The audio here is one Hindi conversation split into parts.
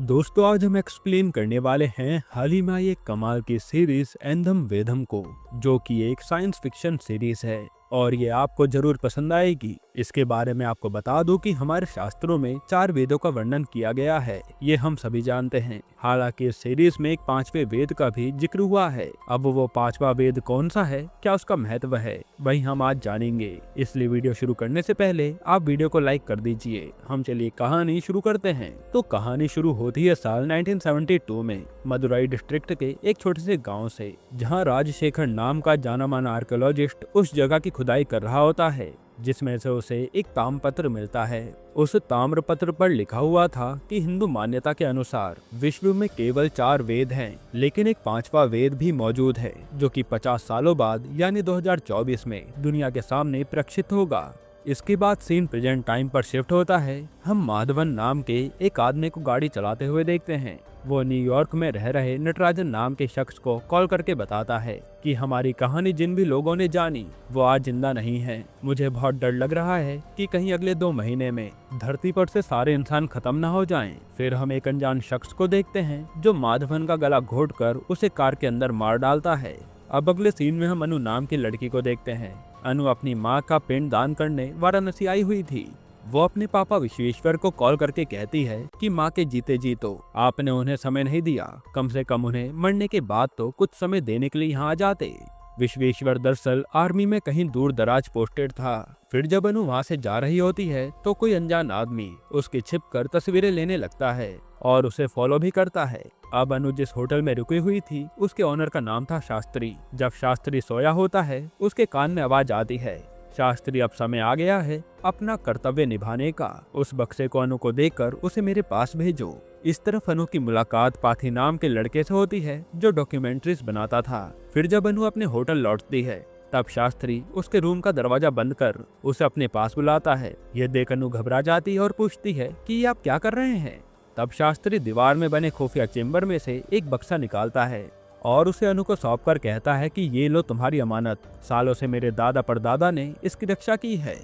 दोस्तों आज हम एक्सप्लेन करने वाले हैं हाल ही में आई एक कमाल की सीरीज एंधम वेदम को, जो कि एक साइंस फिक्शन सीरीज है और ये आपको जरूर पसंद आएगी। इसके बारे में आपको बता दूं कि हमारे शास्त्रों में 4 वेदों का वर्णन किया गया है, ये हम सभी जानते हैं। हालांकि इस सीरीज में एक 5वें वेद का भी जिक्र हुआ है। अब वो 5वां वेद कौन सा है, क्या उसका महत्व है, वही हम आज जानेंगे। इसलिए वीडियो शुरू करने से पहले आप वीडियो को लाइक कर दीजिए। हम चलिए कहानी शुरू करते हैं। तो कहानी शुरू होती है साल 1972 में मदुराई डिस्ट्रिक्ट के एक छोटे से गाँव से, जहाँ राजशेखर नाम का जाना माना आर्कियोलॉजिस्ट उस जगह की खुदाई कर रहा होता है, जिसमें से उसे एक ताम्रपत्र मिलता है। उस ताम्रपत्र पर लिखा हुआ था कि हिंदू मान्यता के अनुसार विश्व में केवल 4 वेद हैं, लेकिन एक 5वां वेद भी मौजूद है, जो कि 50 सालों बाद यानी 2024 में दुनिया के सामने प्रक्षित होगा। इसके बाद सीन प्रेजेंट टाइम पर शिफ्ट होता है। हम माधवन नाम के एक आदमी को गाड़ी चलाते हुए देखते हैं। वो न्यूयॉर्क में रह रहे नटराजन नाम के शख्स को कॉल करके बताता है कि हमारी कहानी जिन भी लोगों ने जानी वो आज जिंदा नहीं है। मुझे बहुत डर लग रहा है कि कहीं अगले 2 महीने में धरती पर से सारे इंसान खत्म न हो जाएं। फिर हम एक अनजान शख्स को देखते हैं जो माधवन का गला घोट कर उसे कार के अंदर मार डालता है। अब अगले सीन में हम अनु नाम की लड़की को देखते हैं। अनु अपनी माँ का पिंड दान करने वाराणसी आई हुई थी। वो अपने पापा विश्वेश्वर को कॉल करके कहती है कि माँ के जीते जी तो आपने उन्हें समय नहीं दिया, कम से कम उन्हें मरने के बाद तो कुछ समय देने के लिए यहाँ आ जाते। विश्वेश्वर दरअसल आर्मी में कहीं दूर दराज पोस्टेड था। फिर जब अनु वहाँ से जा रही होती है तो कोई अनजान आदमी उसकी छिपकर तस्वीरें लेने लगता है और उसे फॉलो भी करता है। अब अनु जिस होटल में रुकी हुई थी उसके ओनर का नाम था शास्त्री। जब शास्त्री सोया होता है उसके कान में आवाज आती है, शास्त्री अब समय आ गया है अपना कर्तव्य निभाने का। उस बक्से को अनु को देकर उसे मेरे पास भेजो। इस तरफ अनु की मुलाकात पाथी नाम के लड़के से होती है जो डॉक्यूमेंट्रीज बनाता था। फिर जब अनु अपने होटल लौटती है तब शास्त्री उसके रूम का दरवाजा बंद कर उसे अपने पास बुलाता है। यह देख अनु घबरा जाती है और पूछती है कि ये आप क्या कर रहे हैं। तब शास्त्री दीवार में बने खुफिया चेम्बर में से एक बक्सा निकालता है और उसे अनु को सौंप कर कहता है कि ये लो तुम्हारी अमानत, सालों से मेरे दादा परदादा ने इसकी रक्षा की है,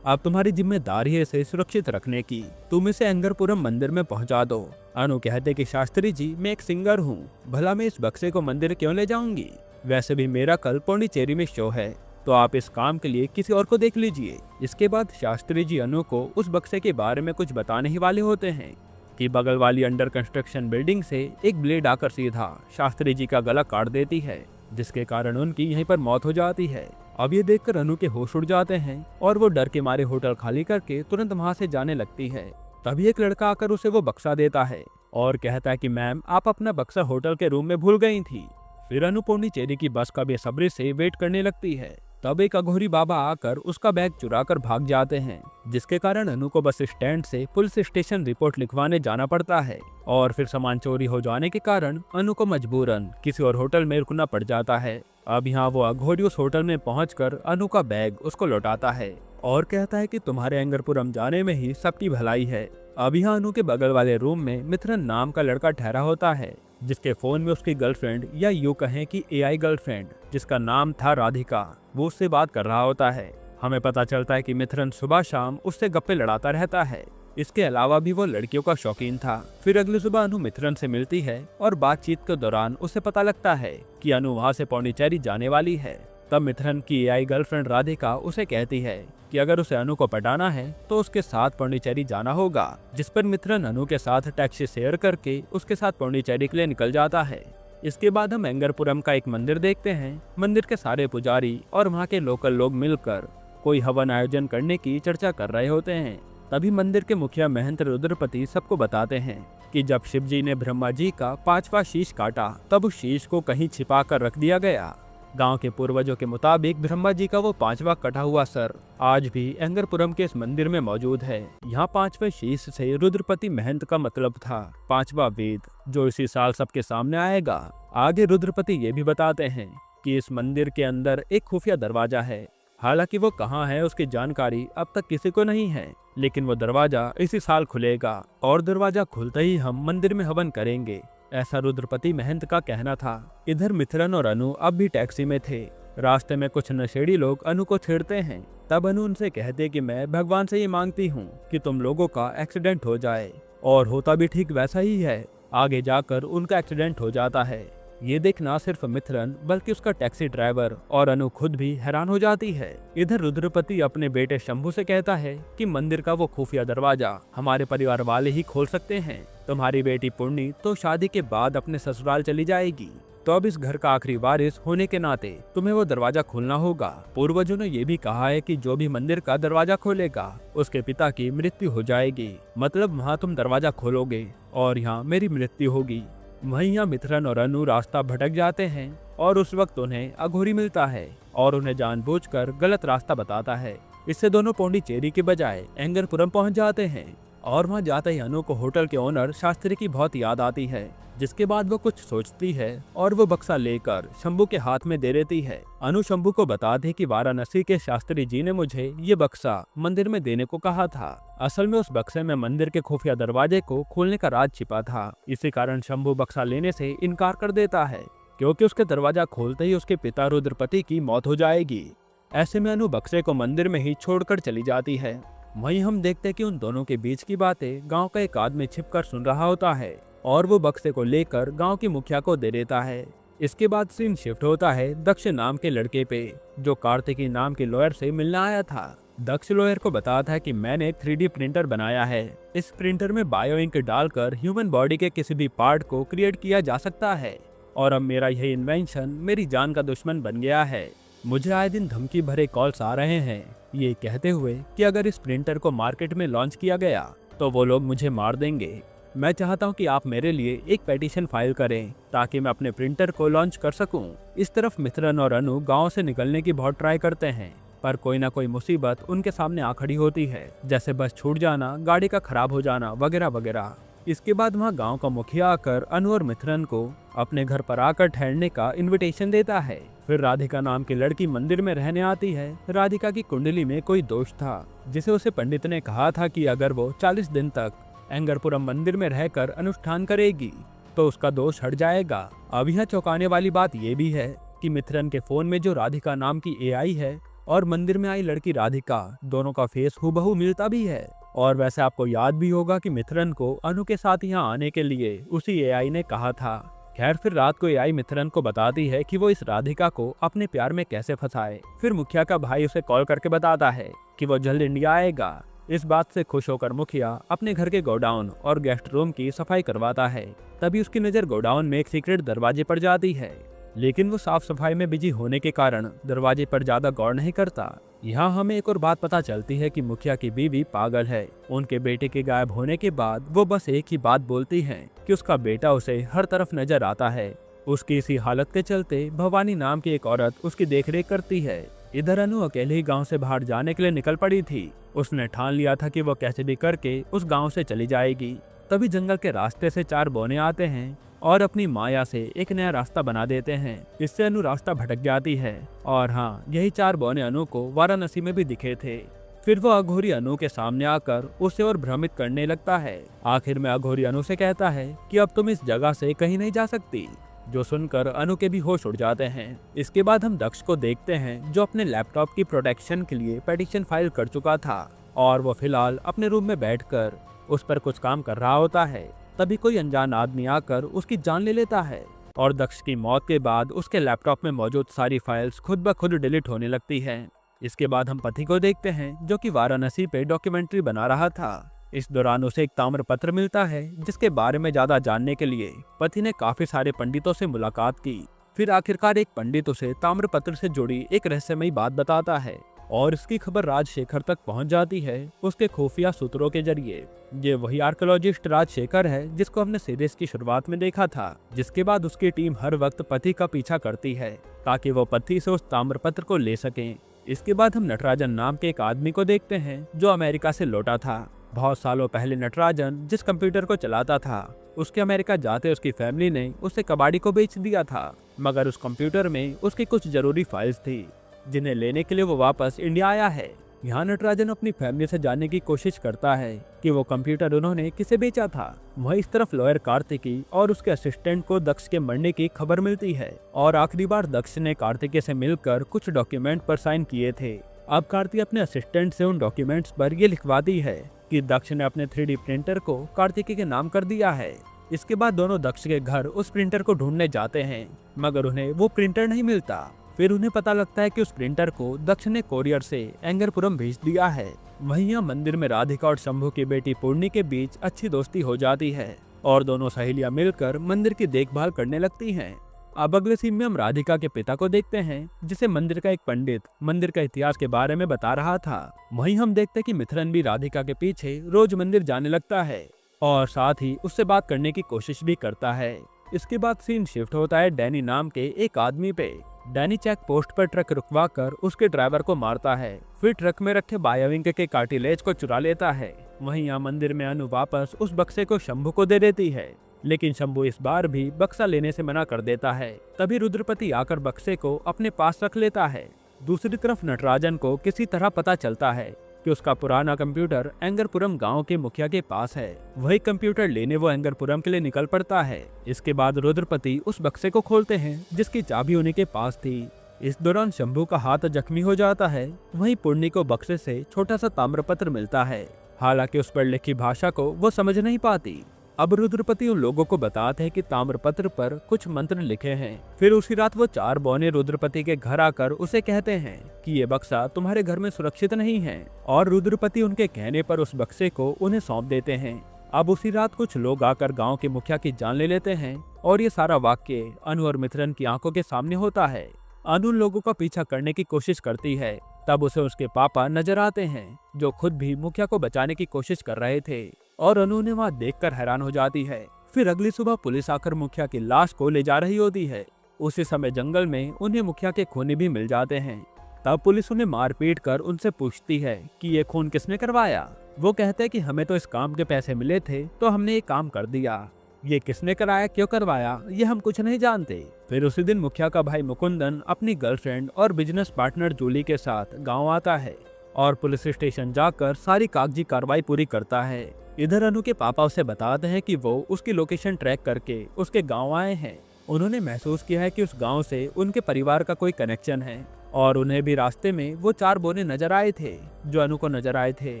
अब तुम्हारी जिम्मेदारी है इसे सुरक्षित रखने की। तुम इसे अंगरपुरम मंदिर में पहुंचा दो। अनु कहते कि शास्त्री जी मैं एक सिंगर हूँ, भला मैं इस बक्से को मंदिर क्यों ले जाऊंगी, वैसे भी मेरा कल पौंडीचेरी में शो है, तो आप इस काम के लिए किसी और को देख लीजिए। इसके बाद शास्त्री जी अनु को उस बक्से के बारे में कुछ बताने ही वाले होते हैं कि बगल वाली अंडर कंस्ट्रक्शन बिल्डिंग से एक ब्लेड आकर सीधा शास्त्री जी का गला काट देती है, जिसके कारण उनकी यहीं पर मौत हो जाती है। अब ये देखकर अनु के होश उड़ जाते हैं और वो डर के मारे होटल खाली करके तुरंत वहाँ से जाने लगती है। तभी एक लड़का आकर उसे वो बक्सा देता है और कहता है कि मैम आप अपना बक्सा होटल के रूम में भूल गई थी। फिर अनु पौंडीचेरी की बस का बेसब्री से वेट करने लगती है। तब एक अघोरी बाबा आकर उसका बैग चुरा कर भाग जाते हैं, जिसके कारण अनु को बस स्टैंड से पुलिस स्टेशन रिपोर्ट लिखवाने जाना पड़ता है। और फिर सामान चोरी हो जाने के कारण अनु को मजबूरन किसी और होटल में रुकना पड़ जाता है। अब यहाँ वो अघोरी उस होटल में पहुंचकर अनु का बैग उसको लौटाता है और कहता है कि तुम्हारे अंगरपुरम जाने में ही सबकी भलाई है। अब यहाँ अनु के बगल वाले रूम में मिथुन नाम का लड़का ठहरा होता है, जिसके फोन में उसकी गर्लफ्रेंड या यूं कहें कि एआई गर्लफ्रेंड जिसका नाम था राधिका, वो उससे बात कर रहा होता है। हमें पता चलता है कि मिथुन सुबह शाम उससे गप्पे लड़ाता रहता है। इसके अलावा भी वो लड़कियों का शौकीन था। फिर अगली सुबह अनु मिथुन से मिलती है और बातचीत के दौरान उसे पता लगता है कि अनु वहाँ से पौंडीचेरी जाने वाली है। तब मिथुन की एआई गर्लफ्रेंड राधिका उसे कहती है कि अगर उसे अनु को पटाना है तो उसके साथ पौंडीचेरी जाना होगा, जिस पर मिथुन अनु के साथ टैक्सी शेयर करके उसके साथ पौंडीचेरी के लिए निकल जाता है। इसके बाद हम अंगरपुरम का एक मंदिर देखते हैं। मंदिर के सारे पुजारी और वहाँ के लोकल लोग मिलकर कोई हवन आयोजन करने की चर्चा कर रहे होते हैं। तभी मंदिर के मुखिया महंत रुद्रपति सबको बताते हैं कि जब शिव जी ने ब्रह्मा जी का 5वां शीश काटा तब उस शीश को कहीं छिपा कर रख दिया गया। गांव के पूर्वजों के मुताबिक ब्रह्मा जी का वो 5वां कटा हुआ सर आज भी अंगरपुरम के इस मंदिर में मौजूद है। यहाँ 5वें शीश से रुद्रपति महंत का मतलब था 5वां वेद, जो इसी साल सबके सामने आएगा। आगे रुद्रपति ये भी बताते हैं कि इस मंदिर के अंदर एक खुफिया दरवाजा है। हालांकि वो कहाँ है उसकी जानकारी अब तक किसी को नहीं है, लेकिन वो दरवाजा इसी साल खुलेगा और दरवाजा खुलते ही हम मंदिर में हवन करेंगे, ऐसा रुद्रपति महंत का कहना था। इधर मिथुन और अनु अब भी टैक्सी में थे। रास्ते में कुछ नशेड़ी लोग अनु को छेड़ते हैं। तब अनु उनसे कहते कि मैं भगवान से ये मांगती हूँ कि तुम लोगों का एक्सीडेंट हो जाए। और होता भी ठीक वैसा ही है। आगे जाकर उनका एक्सीडेंट हो जाता है। ये देख ना सिर्फ मिथुन बल्कि उसका टैक्सी ड्राइवर और अनु खुद भी हैरान हो जाती है। इधर रुद्रपति अपने बेटे शंभू से कहता है कि मंदिर का वो खुफिया दरवाजा हमारे परिवार वाले ही खोल सकते हैं। तुम्हारी बेटी पूर्णी तो शादी के बाद अपने ससुराल चली जाएगी, तो अब इस घर का आखिरी वारिस होने के नाते तुम्हें वो दरवाजा खोलना होगा। पूर्वजों ने ये भी कहा है कि जो भी मंदिर का दरवाजा खोलेगा उसके पिता की मृत्यु हो जाएगी, मतलब वहाँ तुम दरवाजा खोलोगे और यहाँ मेरी मृत्यु होगी। वहीं यहाँ मिथुन और अनु रास्ता भटक जाते हैं और उस वक्त उन्हें अघोरी मिलता है और उन्हें जानबूझकर गलत रास्ता बताता है। इससे दोनों पौंडीचेरी के बजाय एंगरपुरम पहुंच जाते हैं और वहां जाते ही अनु को होटल के ओनर शास्त्री की बहुत याद आती है, जिसके बाद वो कुछ सोचती है और वो बक्सा लेकर शंभू के हाथ में दे देती है। अनु शंभू को बताती है कि वाराणसी के शास्त्री जी ने मुझे ये बक्सा मंदिर में देने को कहा था। असल में उस बक्से में मंदिर के खुफिया दरवाजे को खोलने का राज छिपा था। इसी कारण शंभू बक्सा लेने से इनकार कर देता है, क्योंकि उसके दरवाजा खोलते ही उसके पिता रुद्रपति की मौत हो जाएगी। ऐसे में अनु बक्से को मंदिर में ही छोड़कर चली जाती है। वहीं हम देखते हैं कि उन दोनों के बीच की बातें गांव का एक आदमी छिपकर सुन रहा होता है और वो बक्से को लेकर गांव की मुखिया को दे देता है। इसके बाद सीन शिफ्ट होता है दक्ष नाम के लड़के पे, जो कार्तिकी नाम के लॉयर से मिलने आया था। दक्ष लॉयर को बताता है कि मैंने एक 3D प्रिंटर बनाया है। इस प्रिंटर में बायो इंक डालकर ह्यूमन बॉडी के किसी भी पार्ट को क्रिएट किया जा सकता है और अब मेरा यही इन्वेंशन मेरी जान का दुश्मन बन गया है। मुझे आए दिन धमकी भरे कॉल्स आ रहे हैं, ये कहते हुए कि अगर इस प्रिंटर को मार्केट में लॉन्च किया गया तो वो लोग मुझे मार देंगे। मैं चाहता हूँ कि आप मेरे लिए एक पेटिशन फाइल करें ताकि मैं अपने प्रिंटर को लॉन्च कर सकूं। इस तरफ मिथुन और अनु गांव से निकलने की बहुत ट्राई करते हैं, पर कोई ना कोई मुसीबत उनके सामने आ खड़ी होती है, जैसे बस छूट जाना, गाड़ी का खराब हो जाना वगैरह वगैरह। इसके बाद वहाँ गांव का मुखिया आकर अनु और मिथुन को अपने घर पर आकर ठहरने का इनविटेशन देता है। फिर राधिका नाम की लड़की मंदिर में रहने आती है। राधिका की कुंडली में कोई दोष था, जिसे उसे पंडित ने कहा था कि अगर वो 40 दिन तक एंगरपुरम मंदिर में रहकर अनुष्ठान करेगी तो उसका दोष हट जाएगा। अब यहाँ चौंकाने वाली बात ये भी है कि मिथुन के फोन में जो राधिका नाम की AI है और मंदिर में आई लड़की राधिका, दोनों का फेस हूबहू मिलता भी है। और वैसे आपको याद भी होगा कि मिथुन को अनु के साथ यहाँ आने के लिए उसी AI ने कहा था। खैर फिर रात को AI मिथुन को बताती है कि वो इस राधिका को अपने प्यार में कैसे फंसाए। फिर मुखिया का भाई उसे कॉल करके बताता है कि वो जल्द इंडिया आएगा। इस बात से खुश होकर मुखिया अपने घर के गोडाउन और गेस्ट रूम की सफाई करवाता है। तभी उसकी नज़र गोडाउन में एक सीक्रेट दरवाजे पर जाती है, लेकिन वो साफ सफाई में बिजी होने के कारण दरवाजे पर ज्यादा गौर नहीं करता। यहाँ हमें एक और बात पता चलती है कि मुखिया की बीवी पागल है। उनके बेटे के गायब होने के बाद वो बस एक ही बात बोलती है कि उसका बेटा उसे हर तरफ नजर आता है। उसकी इसी हालत के चलते भवानी नाम की एक औरत उसकी देखरेख करती है। इधर अनु अकेले ही गांव से बाहर जाने के लिए निकल पड़ी थी। उसने ठान लिया था कि वो कैसे भी करके उस गांव से चली जाएगी। तभी जंगल के रास्ते से 4 बौने आते हैं और अपनी माया से एक नया रास्ता बना देते हैं। इससे अनु रास्ता भटक जाती है और हाँ, यही 4 बौने अनु को वाराणसी में भी दिखे थे। फिर वो अघोरी अनु के सामने आकर उसे और भ्रमित करने लगता है। आखिर में अघोरी अनु से कहता है कि अब तुम इस जगह से कहीं नहीं जा सकती, जो सुनकर अनु के भी होश उड़ जाते हैं। इसके बाद हम दक्ष को देखते हैं, जो अपने लैपटॉप की प्रोटेक्शन के लिए पेटिशन फाइल कर चुका था और वो फिलहाल अपने रूम में बैठकर उस पर कुछ काम कर रहा होता है। तभी कोई अनजान आदमी आकर उसकी जान ले लेता है और दक्ष की मौत के बाद उसके लैपटॉप में मौजूद सारी फाइल्स खुद ब खुद डिलीट होने लगती हैं। इसके बाद हम पति को देखते हैं, जो कि वाराणसी पे डॉक्यूमेंट्री बना रहा था। इस दौरान उसे एक ताम्र पत्र मिलता है, जिसके बारे में ज्यादा जानने के लिए पति ने काफी सारे पंडितों से मुलाकात की। फिर आखिरकार एक पंडित उसे ताम्र पत्र से जुड़ी एक रहस्यमयी बात बताता है और इसकी खबर राजशेखर तक पहुंच जाती है उसके खुफिया सूत्रों के जरिए। ये वही आर्कियोलॉजिस्ट राजशेखर है जिसको हमने सीरीज की शुरुआत में देखा था, जिसके बाद उसकी टीम हर वक्त पति का पीछा करती है ताकि वो पति से उस ताम्र पत्र को ले सकें। इसके बाद हम नटराजन नाम के एक आदमी को देखते हैं, जो अमेरिका से लौटा था। बहुत सालों पहले नटराजन जिस कंप्यूटर को चलाता था, उसके अमेरिका जाते उसकी फैमिली ने उसे कबाड़ी को बेच दिया था, मगर उस कंप्यूटर में उसकी कुछ जरूरी फाइल्स थी, जिन्हें लेने के लिए वो वापस इंडिया आया है। यहाँ नटराजन अपनी फैमिली से जानने की कोशिश करता है कि वो कंप्यूटर उन्होंने किसे बेचा था। वहीं इस तरफ लॉयर कार्तिकी और उसके असिस्टेंट को दक्ष के मरने की खबर मिलती है और आखिरी बार दक्ष ने कार्तिकी से मिलकर कुछ डॉक्यूमेंट पर साइन किए थे। अब कार्तिक अपने असिस्टेंट से उन डॉक्यूमेंट्स पर ये लिखवाती है कि दक्ष ने अपने 3D प्रिंटर को कार्तिकी के नाम कर दिया है। इसके बाद दोनों दक्ष के घर उस प्रिंटर को ढूंढने जाते हैं, मगर उन्हें वो प्रिंटर नहीं मिलता। फिर उन्हें पता लगता है कि उस प्रिंटर को दक्ष ने कोरियर से एंगरपुरम भेज दिया है। वहीं यहाँ मंदिर में राधिका और शंभू की बेटी पूर्णी के बीच अच्छी दोस्ती हो जाती है और दोनों सहेलियां मिलकर मंदिर की देखभाल करने लगती हैं। अब अगले सीन में हम राधिका के पिता को देखते हैं, जिसे मंदिर का एक पंडित मंदिर का इतिहास के बारे में बता रहा था। वहीं हम देखते हैं कि मिथुन भी राधिका के पीछे रोज मंदिर जाने लगता है और साथ ही उससे बात करने की कोशिश भी करता है। इसके बाद सीन शिफ्ट होता है डैनी नाम के एक आदमी पे। डैनी चेक पोस्ट पर ट्रक रुकवा कर उसके ड्राइवर को मारता है, फिर ट्रक में रखे बायोविंक के कार्टिलेज को चुरा लेता है। वहीं यहाँ मंदिर में अनु वापस उस बक्से को शंभू को दे देती है, लेकिन शंभू इस बार भी बक्सा लेने से मना कर देता है। तभी रुद्रपति आकर बक्से को अपने पास रख लेता है। दूसरी तरफ नटराजन को किसी तरह पता चलता है कि उसका पुराना कंप्यूटर एंगरपुरम गांव के मुखिया के पास है। वही कंप्यूटर लेने वो एंगरपुरम के लिए निकल पड़ता है। इसके बाद रुद्रपति उस बक्से को खोलते हैं जिसकी चाबी उन्हीं के पास थी। इस दौरान शंभू का हाथ जख्मी हो जाता है। वहीं पूर्णी को बक्से से छोटा सा ताम्रपत्र मिलता है, हालांकि उस पर लिखी भाषा को वो समझ नहीं पाती। अब रुद्रपति उन लोगों को बताते हैं कि ताम्रपत्र पर कुछ मंत्र लिखे हैं। फिर उसी रात वो 4 बौने रुद्रपति के घर आकर उसे कहते हैं कि ये बक्सा तुम्हारे घर में सुरक्षित नहीं है, और रुद्रपति उनके कहने पर उस बक्से को उन्हें सौंप देते हैं। अब उसी रात कुछ लोग आकर गांव के मुखिया की जान ले लेते हैं और ये सारा वाक्य अनु और मिथुन की आंखों के सामने होता है। अनु लोगों का पीछा करने की कोशिश करती है, तब उसे उसके पापा नजर आते हैं जो खुद भी मुखिया को बचाने की कोशिश कर रहे थे, और अनु ने वहां देखकर हैरान हो जाती है। फिर अगली सुबह पुलिस आकर मुखिया की लाश को ले जा रही होती है। उसी समय जंगल में उन्हें मुखिया के खूनी भी मिल जाते हैं। तब पुलिस उन्हें मारपीट कर उनसे पूछती है कि ये खून किसने करवाया। वो कहते हैं कि हमें तो इस काम के पैसे मिले थे तो हमने ये काम कर दिया, ये किसने कराया क्यों करवाया ये हम कुछ नहीं जानते। फिर उसी दिन मुखिया का भाई मुकुंदन अपनी गर्लफ्रेंड और बिजनेस पार्टनर जूली के साथ गाँव आता है और पुलिस स्टेशन जाकर सारी कागजी कार्रवाई पूरी करता है। इधर अनु के पापा उसे बताते हैं कि वो उसकी लोकेशन ट्रैक करके उसके गांव आए हैं। उन्होंने महसूस किया है कि उस गांव से उनके परिवार का कोई कनेक्शन है, और उन्हें भी रास्ते में वो 4 बोने नजर आए थे जो अनु को नजर आए थे।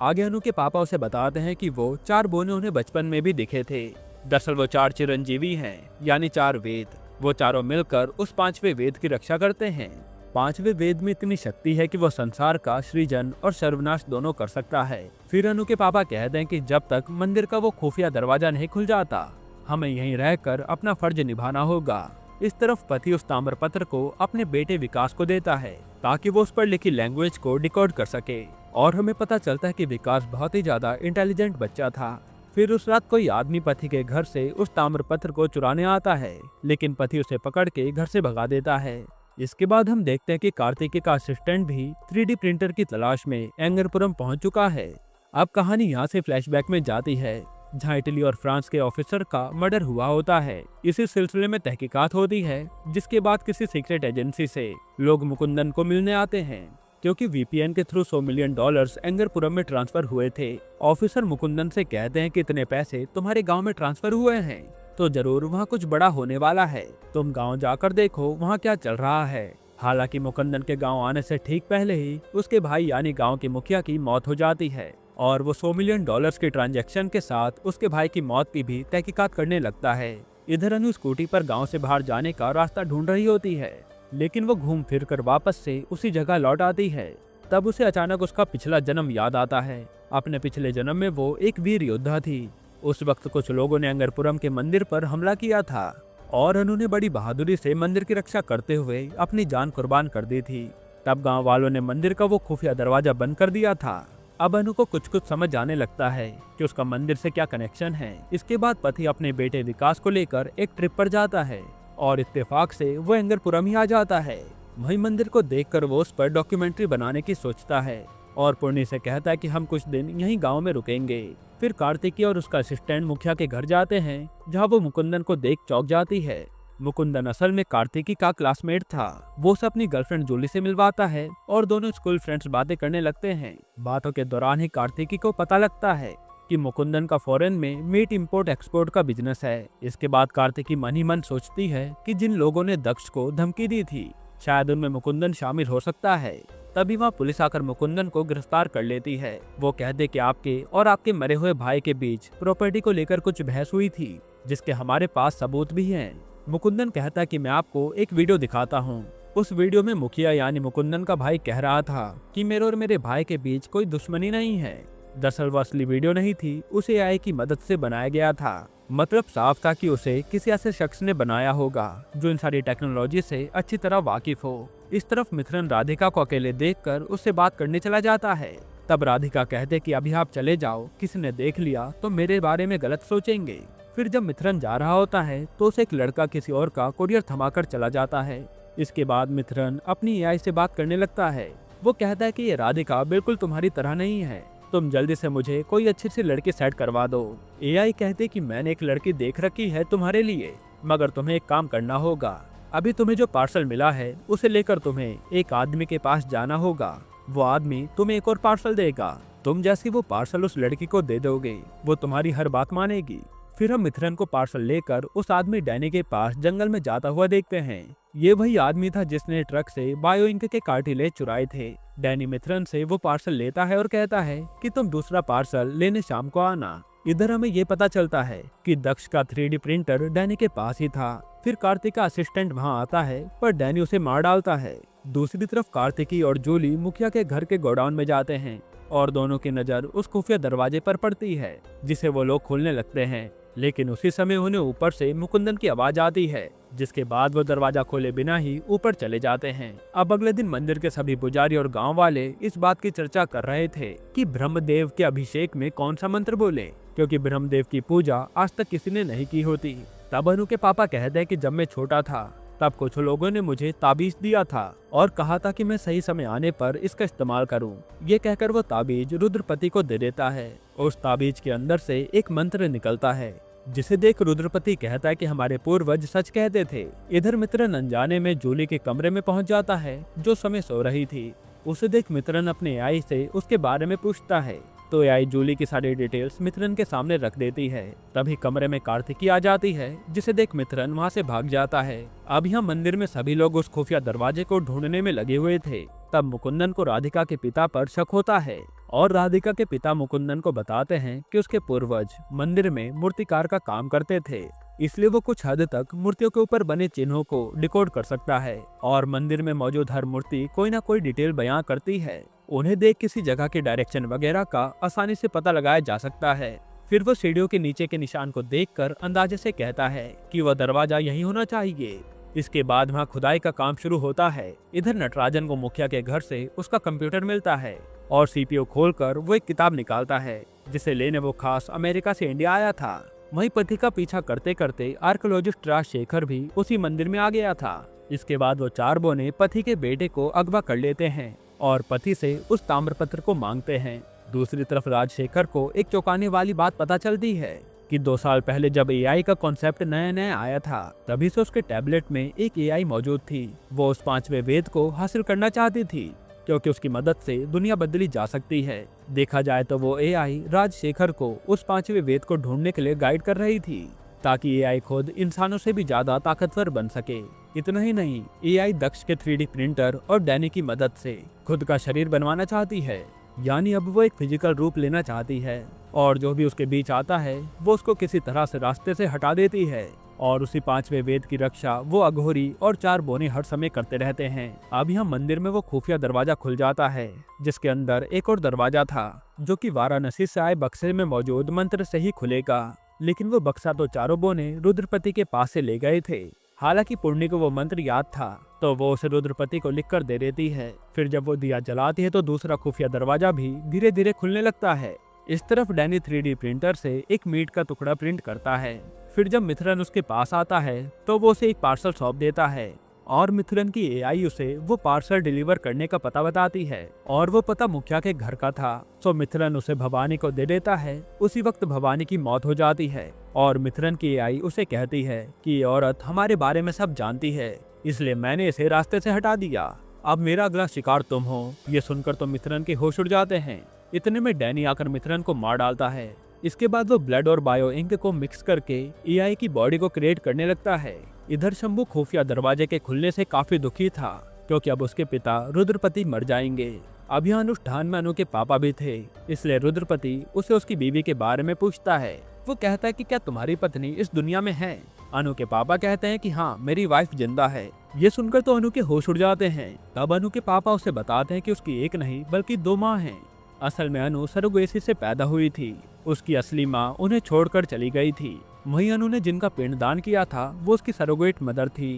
आगे अनु के पापा उसे बताते हैं कि वो 4 बोने उन्हें बचपन में भी दिखे थे। दरअसल वो 4 चिरंजीवी हैं, यानी 4 वेद। वो चारों मिलकर उस 5वें वेद की रक्षा करते हैं। 5वें वेद में इतनी शक्ति है कि वह संसार का सृजन और सर्वनाश दोनों कर सकता है। फिर अनु के पापा कहते हैं कि जब तक मंदिर का वो खुफिया दरवाजा नहीं खुल जाता, हमें यहीं रहकर अपना फर्ज निभाना होगा। इस तरफ पति उस ताम्रपत्र को अपने बेटे विकास को देता है ताकि वो उस पर लिखी लैंग्वेज को डिकोड कर सके, और हमें पता चलता है कि विकास बहुत ही ज्यादा इंटेलिजेंट बच्चा था। फिर उस रात कोई आदमी पति के घर से उस ताम्रपत्र को चुराने आता है, लेकिन पति उसे पकड़ के घर से भगा देता है। इसके बाद हम देखते हैं कि कार्तिकी का असिस्टेंट भी 3D प्रिंटर की तलाश में एंगरपुरम पहुंच चुका है। अब कहानी यहाँ से फ्लैशबैक में जाती है, जहाँ इटली और फ्रांस के ऑफिसर का मर्डर हुआ होता है। इसी सिलसिले में तहकीकात होती है, जिसके बाद किसी सीक्रेट एजेंसी से लोग मुकुंदन को मिलने आते हैं, क्योंकि VPN के थ्रू $100 मिलियन एंगरपुरम में ट्रांसफर हुए थे। ऑफिसर मुकुंदन से कहते हैं कि इतने पैसे तुम्हारे गाँव में ट्रांसफर हुए हैं तो जरूर वहाँ कुछ बड़ा होने वाला है, तुम गांव जाकर देखो वहाँ क्या चल रहा है। हालांकि मुकुंदन के गांव आने से ठीक पहले ही उसके भाई यानी गांव के मुखिया की मौत हो जाती है, और वो $100 मिलियन के ट्रांजैक्शन के साथ उसके भाई की मौत की भी तहकीकात करने लगता है। इधर अनु स्कूटी पर गाँव से बाहर जाने का रास्ता ढूंढ रही होती है, लेकिन वो घूम फिर कर वापस से उसी जगह लौट आती है। तब उसे अचानक उसका पिछला जन्म याद आता है। अपने पिछले जन्म में वो एक वीर योद्धा थी। उस वक्त कुछ लोगों ने एंगरपुरम के मंदिर पर हमला किया था, और अनु ने बड़ी बहादुरी से मंदिर की रक्षा करते हुए अपनी जान कुर्बान कर दी थी। तब गांव वालों ने मंदिर का वो खुफिया दरवाजा बंद कर दिया था। अब अनु को कुछ कुछ समझ आने लगता है कि उसका मंदिर से क्या कनेक्शन है। इसके बाद पति अपने बेटे विकास को लेकर एक ट्रिप पर जाता है, और इत्तेफाक से वो एंगरपुरम ही आ जाता है। वही मंदिर को देखकर वो उस पर डॉक्यूमेंट्री बनाने की सोचता है, और पूर्णी से कहता है कि हम कुछ दिन यहीं गांव में रुकेंगे। फिर कार्तिकी और उसका असिस्टेंट मुखिया के घर जाते हैं, जहां वो मुकुंदन को देख चौंक जाती है। मुकुंदन असल में कार्तिकी का क्लासमेट था। वो उसे अपनी गर्लफ्रेंड जूली से मिलवाता है और दोनों स्कूल फ्रेंड्स बातें करने लगते हैं। बातों के दौरान ही कार्तिकी को पता लगता है कि मुकुंदन का फॉरेन में मीट इंपोर्ट एक्सपोर्ट का बिजनेस है। इसके बाद कार्तिकी मन ही मन सोचती है कि जिन लोगों ने दक्ष को धमकी दी थी शायद उनमें मुकुंदन शामिल हो सकता है। तभी वहाँ पुलिस आकर मुकुंदन को गिरफ्तार कर लेती है। वो कहते कि आपके और आपके मरे हुए भाई के बीच प्रॉपर्टी को लेकर कुछ बहस हुई थी, जिसके हमारे पास सबूत भी हैं। मुकुंदन कहता कि मैं आपको एक वीडियो दिखाता हूँ। उस वीडियो में मुखिया यानी मुकुंदन का भाई कह रहा था कि मेरे और मेरे भाई के बीच कोई दुश्मनी नहीं है। दरअसल वो असली वीडियो नहीं थी, उसे एआई की मदद से बनाया गया था। मतलब साफ था कि उसे किसी ऐसे शख्स ने बनाया होगा जो इन सारी टेक्नोलॉजी से अच्छी तरह वाकिफ हो। इस तरफ मिथुन राधिका को अकेले देखकर उससे बात करने चला जाता है। तब राधिका कहते कि अभी आप चले जाओ, किसी ने देख लिया तो मेरे बारे में गलत सोचेंगे। फिर जब मिथुन जा रहा होता है तो उसे एक लड़का किसी और का कोरियर थमाकर चला जाता है। इसके बाद मिथुन अपनी एआई से बात करने लगता है। वो कहता है कि ये राधिका बिल्कुल तुम्हारी तरह नहीं है, तुम जल्दी से मुझे कोई अच्छी सी लड़की सेट करवा दो। एआई कहते कि मैंने एक लड़की देख रखी है तुम्हारे लिए, मगर तुम्हें एक काम करना होगा। अभी तुम्हें जो पार्सल मिला है उसे लेकर तुम्हें एक आदमी के पास जाना होगा। वो आदमी तुम्हें एक और पार्सल देगा। तुम जैसी वो पार्सल उस लड़की को दे दोगे, वो तुम्हारी हर बात मानेगी। फिर हम मिथुन को पार्सल लेकर उस आदमी डैनी के पास जंगल में जाता हुआ देखते हैं। ये वही आदमी था जिसने ट्रक से बायो इंक के कार्टिलेज चुराए थे। डैनी मिथुन से वो पार्सल लेता है और कहता है कि तुम दूसरा पार्सल लेने शाम को आना। इधर हमें ये पता चलता है कि दक्ष का 3D प्रिंटर डैनी के पास ही था। फिर कार्तिक का असिस्टेंट वहाँ आता है पर डैनी उसे मार डालता है। दूसरी तरफ कार्तिकी और जूली मुखिया के घर के गोडाउन में जाते हैं और दोनों की नजर उस खुफिया दरवाजे पर पड़ती है, जिसे वो लोग खोलने लगते हैं। लेकिन उसी समय उन्हें ऊपर से मुकुंदन की आवाज आती है, जिसके बाद वो दरवाजा खोले बिना ही ऊपर चले जाते हैं। अब अगले दिन मंदिर के सभी पुजारी और गांव वाले इस बात की चर्चा कर रहे थे कि ब्रह्मदेव के अभिषेक में कौन सा मंत्र बोले, क्योंकि ब्रह्मदेव की पूजा आज तक किसी ने नहीं की होती। तब अनु के पापा कहते हैं कि जब मैं छोटा था तब कुछ लोगों ने मुझे ताबीज दिया था और कहा था कि मैं सही समय आने पर इसका इस्तेमाल करूं। ये कहकर वो ताबीज रुद्रपति को दे देता है। उस ताबीज के अंदर से एक मंत्र निकलता है, जिसे देख रुद्रपति कहता है कि हमारे पूर्वज सच कहते थे। इधर मित्रन अनजाने में जूली के कमरे में पहुंच जाता है, जो समय सो रही थी। उसे देख मित्रन अपने एआई से उसके बारे में पूछता है, तो एआई जूली की सारी डिटेल्स मित्रन के सामने रख देती है। तभी कमरे में कार्तिकी आ जाती है, जिसे देख मित्रन वहां से भाग जाता है। अब यहाँ मंदिर में सभी लोग उस खुफिया दरवाजे को ढूंढने में लगे हुए थे। तब मुकुंदन को राधिका के पिता पर शक होता है और राधिका के पिता मुकुंदन को बताते हैं कि उसके पूर्वज मंदिर में मूर्तिकार का काम करते थे, इसलिए वो कुछ हद तक मूर्तियों के ऊपर बने चिन्हों को डिकोड कर सकता है और मंदिर में मौजूद हर मूर्ति कोई ना कोई डिटेल बयां करती है। उन्हें देख किसी जगह के डायरेक्शन वगैरह का आसानी से पता लगाया जा सकता है। फिर वो सीढ़ियों के नीचे के निशान को देखकर अंदाजे से कहता है कि वह दरवाजा यही होना चाहिए। इसके बाद वहाँ खुदाई का काम शुरू होता है। इधर नटराजन को मुखिया के घर से उसका कंप्यूटर मिलता है और सीपीयू खोलकर वो एक किताब निकालता है, जिसे लेने वो खास अमेरिका से इंडिया आया था। वहीं पति का पीछा करते करते आर्कियोलॉजिस्ट राजशेखर भी उसी मंदिर में आ गया था। इसके बाद वो चार बोने पति के बेटे को अगवा कर लेते हैं और पति से उस ताम्रपत्र को मांगते हैं। दूसरी तरफ राजशेखर को एक चौंकाने वाली बात पता चलती है कि 2 साल पहले जब एआई का कॉन्सेप्ट नया नया आया था, तभी से उसके टैबलेट में एक एआई मौजूद थी। वो उस 5वें वेद को हासिल करना चाहती थी, क्योंकि उसकी मदद से दुनिया बदली जा सकती है। देखा जाए तो वो एआई राजशेखर को उस 5वें वेद को ढूंढने के लिए गाइड कर रही थी, ताकि एआई खुद इंसानों से भी ज्यादा ताकतवर बन सके। इतना ही नहीं, एआई दक्ष के 3D प्रिंटर और डैनी की मदद से खुद का शरीर बनवाना चाहती है, यानी अब वो एक फिजिकल रूप लेना चाहती है और जो भी उसके बीच आता है वो उसको किसी तरह से रास्ते से हटा देती है। और उसी 5वें वेद की रक्षा वो अघोरी और 4 बोने हर समय करते रहते हैं। अब यहाँ मंदिर में वो खुफिया दरवाजा खुल जाता है, जिसके अंदर एक और दरवाजा था, जो कि वाराणसी से आए बक्से में मौजूद मंत्र से ही खुलेगा। लेकिन वो बक्सा तो चारों बोने रुद्रपति के पास से ले गए थे। हालांकि पुण्य को वो मंत्र याद था, तो वो उसे रुद्रपति को लिखकर दे देती है। फिर जब वो दिया जलाती है तो दूसरा खुफिया दरवाजा भी धीरे धीरे खुलने लगता है। इस तरफ डैनी 3D प्रिंटर से एक मीट का टुकड़ा प्रिंट करता है। फिर जब मिथुन उसके पास आता है तो वो उसे एक पार्सल सौंप देता है और मिथुन की एआई उसे वो पार्सल डिलीवर करने का पता बताती है और वो पता मुखिया के घर का था। तो मिथुन उसे भवानी को दे देता है। उसी वक्त भवानी की मौत हो जाती है और मिथुन की एआई उसे कहती है कि ये औरत हमारे बारे में सब जानती है, इसलिए मैंने इसे रास्ते से हटा दिया। अब मेरा अगला शिकार तुम हो। ये सुनकर तो मिथुन के होश उड़ जाते हैं। इतने में डैनी आकर मिथुन को मार डालता है। इसके बाद वो ब्लड और बायो इंक को मिक्स करके एआई की बॉडी को क्रिएट करने लगता है। इधर शंभू खुफिया दरवाजे के खुलने से काफी दुखी था, क्योंकि अब उसके पिता रुद्रपति मर जाएंगे। अब यहाँ अनुष्ठान में अनु के पापा भी थे, इसलिए रुद्रपति उसे उसकी बीवी के बारे में पूछता है। वो कहता है कि क्या तुम्हारी पत्नी इस दुनिया में है? अनु के पापा कहते हैं कि हाँ, मेरी वाइफ जिंदा है। ये सुनकर तो अनु के होश उड़ जाते हैं। तब अनु के पापा उसे बताते हैं कि उसकी एक नहीं बल्कि 2 माँ हैं। असल में अनु सरोगेसी से पैदा हुई थी। उसकी असली माँ उन्हें छोड़कर चली गई थी। वहीं अनु ने जिनका पिंडदान किया था वो उसकी सरोगेट मदर थी।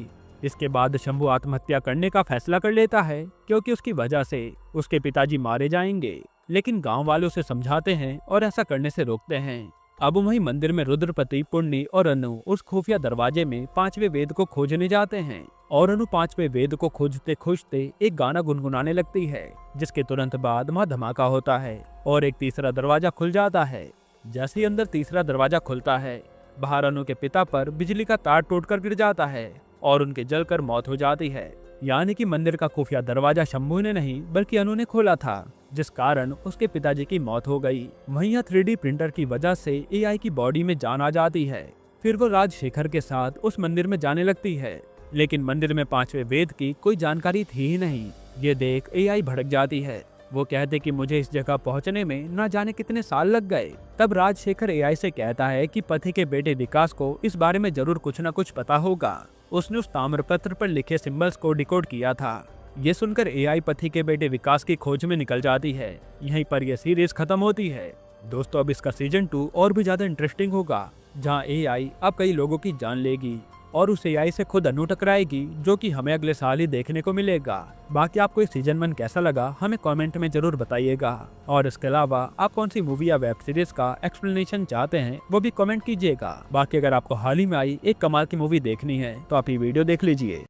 इसके बाद शंभू आत्महत्या करने का फैसला कर लेता है, क्योंकि उसकी वजह से उसके पिताजी मारे जाएंगे। लेकिन गांव वाले उसे समझाते हैं और ऐसा करने से रोकते हैं। अब वहीं मंदिर में रुद्रपति, पुण्य और अनु उस खुफिया दरवाजे में 5वें वेद को खोजने जाते हैं। और अनु 5वें वेद को खोजते खोजते एक गाना गुनगुनाने लगती है, जिसके तुरंत बाद वहाँ धमाका होता है और एक तीसरा दरवाजा खुल जाता है। जैसे ही अंदर तीसरा दरवाजा खुलता है, बाहर अनु के पिता पर बिजली का तार टूटकर गिर जाता है और उनके जलकर मौत हो जाती है। यानी कि मंदिर का खुफिया दरवाजा शंभू ने नहीं बल्कि अनु ने खोला था, जिस कारण उसके पिताजी की मौत हो गई। वहीं यहाँ 3D प्रिंटर की वजह से AI की बॉडी में जान आ जाती है। फिर वो राजशेखर के साथ उस मंदिर में जाने लगती है, लेकिन मंदिर में 5वें वेद की कोई जानकारी थी ही नहीं। ये देख AI भड़क जाती है। वो कहते कि मुझे इस जगह पहुंचने में ना जाने कितने साल लग गए। तब राजशेखर AI से कहता है कि पति के बेटे विकास को इस बारे में जरूर कुछ न कुछ पता होगा। उसने उस ताम्रपत्र पर लिखे सिंबल्स को डिकोड किया था। ये सुनकर AI पति के बेटे विकास की खोज में निकल जाती है। यहीं पर यह सीरीज खत्म होती है। दोस्तों, अब इसका सीजन 2 और भी ज्यादा इंटरेस्टिंग होगा, जहां AI अब कई लोगों की जान लेगी और उस AI से खुद अनु टकराएगी, जो कि हमें अगले साल ही देखने को मिलेगा। बाकी आपको ये सीजन 1 कैसा लगा हमें कमेंट में जरूर बताइएगा। और इसके अलावा आप कौन सी मूवी या वेब सीरीज का एक्सप्लेनेशन चाहते हैं वो भी कमेंट कीजिएगा। बाकी अगर आपको हाल ही में आई एक कमाल की मूवी देखनी है तो आप ये वीडियो देख लीजिए।